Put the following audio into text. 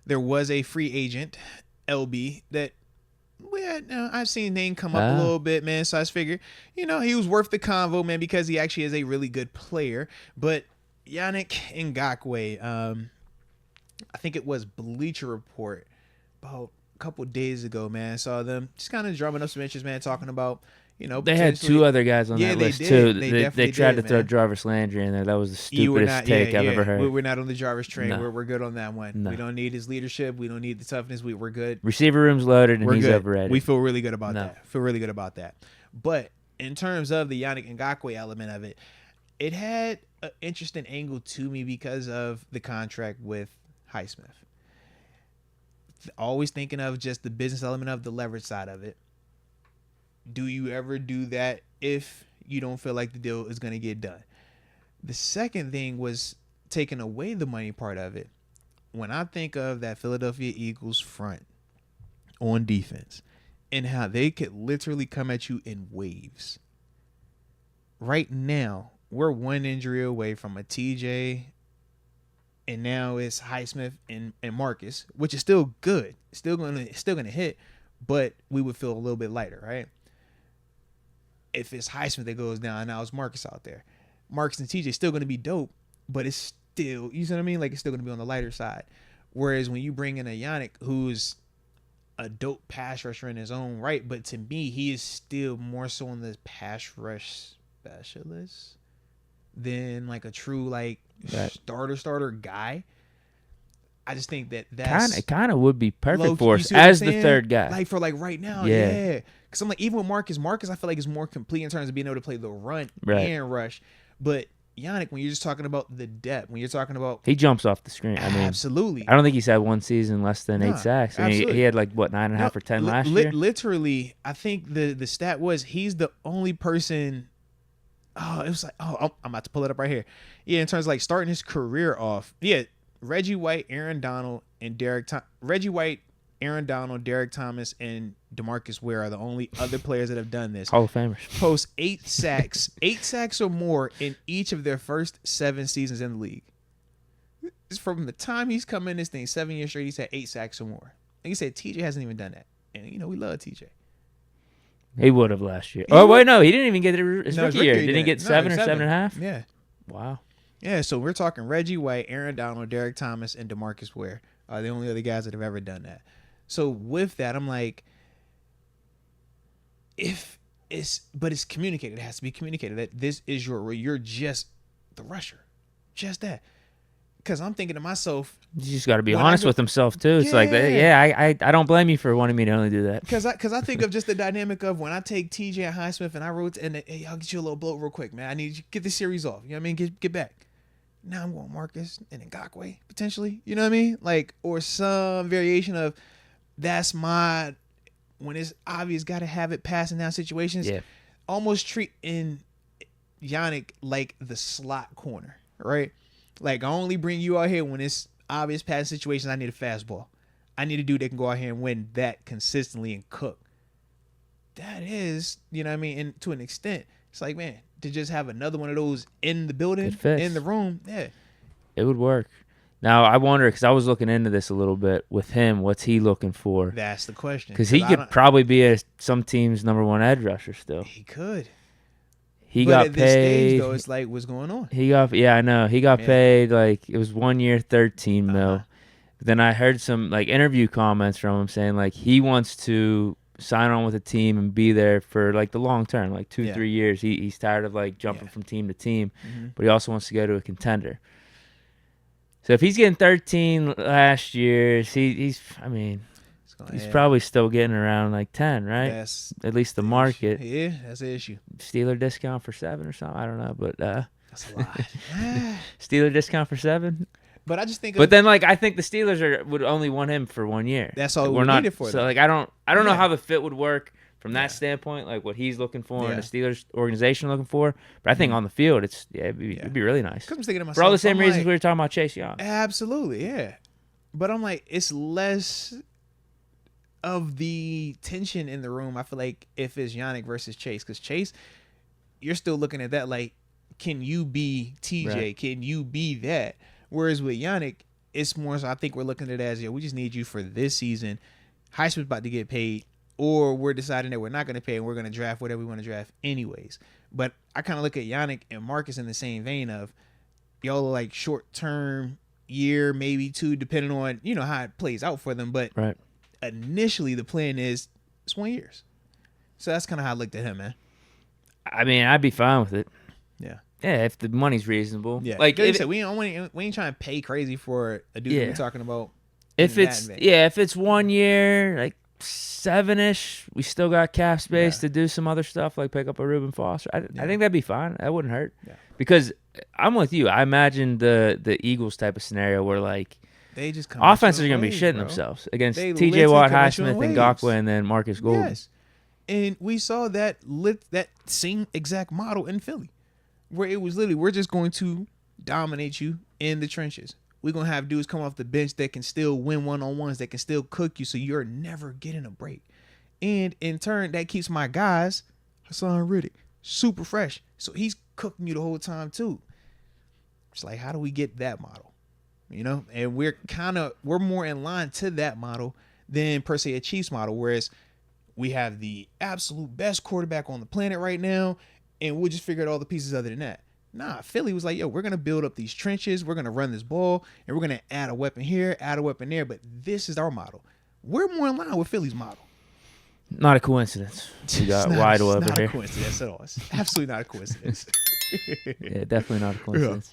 there was a free agent, LB, that I've seen name come up a little bit, man. So I just figured, he was worth the convo, man, because he actually is a really good player. But Yannick Ngakoue, I think it was Bleacher Report about a couple days ago, man. I saw them just kind of drumming up some interest, man, talking about, they had two other guys on that list too. They tried to throw man. Jarvis Landry in there. That was the stupidest take I've ever heard. We're not on the Jarvis train. No. We're good on that one. No. We don't need his leadership. We don't need the toughness. We're good. Receiver room's loaded and he's good. overrated. We feel really good about that. But in terms of the Yannick Ngakoue element of it had an interesting angle to me because of the contract with Highsmith. Always thinking of just the business element of the leverage side of it. Do you ever do that if you don't feel like the deal is going to get done? The second thing was taking away the money part of it. When I think of that Philadelphia Eagles front on defense and how they could literally come at you in waves. Right now, we're one injury away from a TJ, and now it's Highsmith and Marcus, which is still good. Still gonna hit, but we would feel a little bit lighter, right? If it's Highsmith that goes down, now it's Marcus out there. Marcus and TJ still going to be dope, but it's still, you see what I mean? Like, it's still going to be on the lighter side. Whereas when you bring in a Yannick, who's a dope pass rusher in his own right, but to me, he is still more so on the pass rush specialist than like a true like starter guy. I just think that's kind of would be perfect for us as the third guy. Like for like right now, yeah. Because I'm like, even with Marcus, I feel like is more complete in terms of being able to play the run and rush. But Yannick, when you're just talking about the depth, when you're talking about, he jumps off the screen. I mean, absolutely. I don't think he's had one season less than 8 sacks. I mean, he had like what 9.5 or 10 last year. Literally, I think the stat was he's the only person. Oh, it was like, I'm about to pull it up right here. Yeah, in terms of like starting his career off. Yeah. Reggie White, Aaron Donald, and Derek Thomas, and DeMarcus Ware are the only other players that have done this. Hall of Famers. Post 8 sacks or more in each of their first 7 seasons in the league. From the time he's come in this thing, 7 years straight, he's had 8 sacks or more. And he said TJ hasn't even done that. And, we love TJ. He would have last year. Wait, no, he didn't even get his rookie year. Did he get 7 or 7.5? Yeah. Wow. Yeah, so we're talking Reggie White, Aaron Donald, Derek Thomas, and DeMarcus Ware are the only other guys that have ever done that. So with that, I'm like, but it's communicated. It has to be communicated that this is you're just the rusher, just that. Because I'm thinking to myself, you just got to be honest with himself too. It's like, I don't blame you for wanting me to only do that. Because I think of just the dynamic of when I take TJ and Highsmith and I wrote and hey, I'll get you a little blow real quick, man. I need you to get this series off. You know what I mean? Get back. Now I'm going Marcus and Ngakoue potentially. You know what I mean? Like, or some variation of that's my, when it's obvious, got to have it passing down situations. Yeah. Almost treating Yannick like the slot corner, right? Like, I only bring you out here when it's obvious passing situations. I need a fastball. I need a dude that can go out here and win that consistently and cook. That is, you know what I mean? And to an extent, it's like, man, to just have another one of those in the building, in the room, yeah. It would work. Now, I wonder, because I was looking into this a little bit with him, what's he looking for? That's the question. Because he could probably be some team's number 1 edge rusher still. He could. He but got at paid. This stage, though, it's like, what's going on? I know. He got paid, like, it was 1 year, 13 mil. Then I heard some, like, interview comments from him saying, like, he wants to sign on with a team and be there for, like, the long term, like 2-3 years. He's tired of, like, jumping from team to team, but he also wants to go to a contender. So if he's getting 13 last year, he's probably still getting around, like, 10, right? That's at least the market. Yeah, that's the issue. Steeler discount for 7 or something? I don't know, but that's a lot. Steeler discount for 7? But I just think. But then, like, I think the Steelers would only want him for 1 year. That's all we need it for. So, like, I don't know how the fit would work from that standpoint, like what he's looking for and the Steelers organization looking for. But I think on the field, it'd be really nice. Because I'm thinking to myself, for all the same reasons we were talking about Chase Young. Absolutely, yeah. But I'm like, it's less of the tension in the room. I feel like if it's Yannick versus Chase, because Chase, you're still looking at that like, can you be TJ? Right. Can you be that? Whereas with Yannick, it's more so I think we're looking at it as, we just need you for this season. Highsmith's about to get paid, or we're deciding that we're not going to pay and we're going to draft whatever we want to draft anyways. But I kind of look at Yannick and Marcus in the same vein of y'all are like short-term, year, maybe 2, depending on, how it plays out for them. But right. Initially the plan is it's 1 year. So that's kind of how I looked at him, man. I mean, I'd be fine with it. Yeah. Yeah, if the money's reasonable. Yeah. Like you said, we ain't trying to pay crazy for a dude that we're talking about. If it's 1 year, like 7-ish, we still got cap space to do some other stuff, like pick up a Reuben Foster. I think that'd be fine. That wouldn't hurt. Yeah. Because I'm with you. I imagine the Eagles type of scenario where like they just come offenses are gonna be shitting themselves against T.J. Watt, Highsmith, and Ngakoue, and then Marcus Golden. Yes. And we saw that same exact model in Philly, where it was literally, we're just going to dominate you in the trenches. We're going to have dudes come off the bench that can still win one-on-ones, that can still cook you, so you're never getting a break. And in turn, that keeps my guys, Hassan Riddick, super fresh. So he's cooking you the whole time too. It's like, how do we get that model? And we're more in line to that model than per se a Chiefs model, whereas we have the absolute best quarterback on the planet right now, and we'll just figure out all the pieces other than that. Nah, Philly was like, we're going to build up these trenches, we're going to run this ball, and we're going to add a weapon here, add a weapon there, but this is our model. We're more in line with Philly's model. Not a coincidence. You got wide over here. It's not a coincidence at all. It's absolutely not a coincidence. Yeah, definitely not a coincidence.